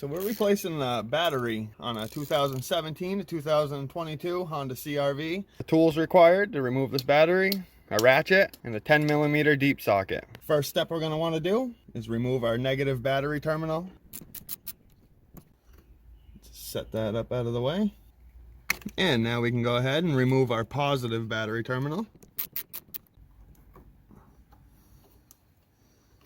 So we're replacing the battery on a 2017 to 2022 Honda CRV. The tools required to remove this battery: a ratchet and a 10mm deep socket. First step we're going to want to do is remove our negative battery terminal. Set that up out of the way. And now we can go ahead and remove our positive battery terminal.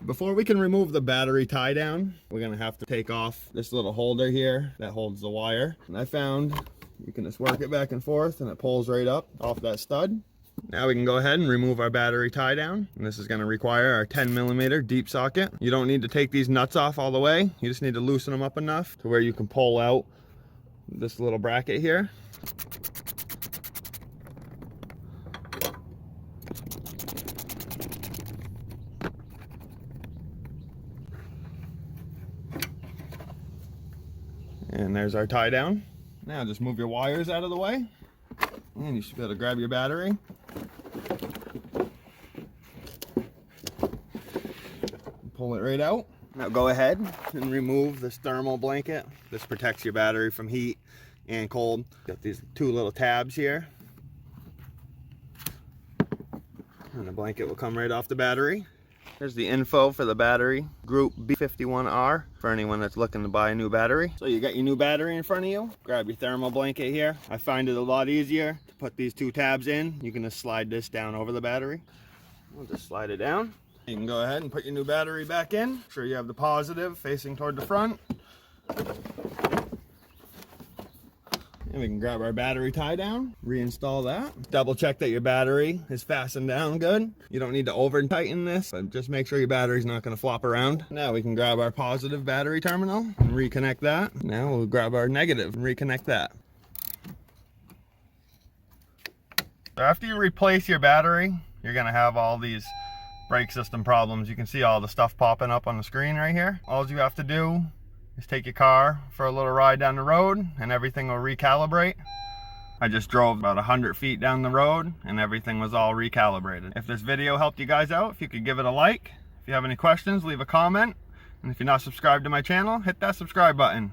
Before we can remove the battery tie down, we're going to have to take off this little holder here that holds the wire. And I found you can just work it back and forth and it pulls right up off that stud. Now we can go ahead and remove our battery tie down. And this is going to require our 10mm deep socket. You don't need to take these nuts off all the way. You just need to loosen them up enough to where you can pull out this little bracket here. And there's our tie down. Now just move your wires out of the way and you should be able to grab your battery. Pull it right out. Now go ahead and remove this thermal blanket. This protects your battery from heat and cold. Got these two little tabs here. And the blanket will come right off the battery. Here's the info for the battery, group B51R, for anyone that's looking to buy a new battery. So you got your new battery in front of you. Grab your thermal blanket here. I find it a lot easier to put these two tabs in. You can just slide this down over the battery. We'll just slide it down. You can go ahead and put your new battery back in. Make sure you have the positive facing toward the front. And we can grab our battery tie down, reinstall that. Double check that your battery is fastened down good. You don't need to over tighten this, but just make sure your battery's not going to flop around. Now we can grab our positive battery terminal and reconnect that. Now we'll grab our negative and reconnect that. So after you replace your battery, you're going to have all these brake system problems. You can see all the stuff popping up on the screen right here. All you have to do is take your car for a little ride down the road and everything will recalibrate. I just drove about 100 feet down the road and everything was all recalibrated. If this video helped you guys out, if you could give it a like. If you have any questions, leave a comment. And if you're not subscribed to my channel, hit that subscribe button.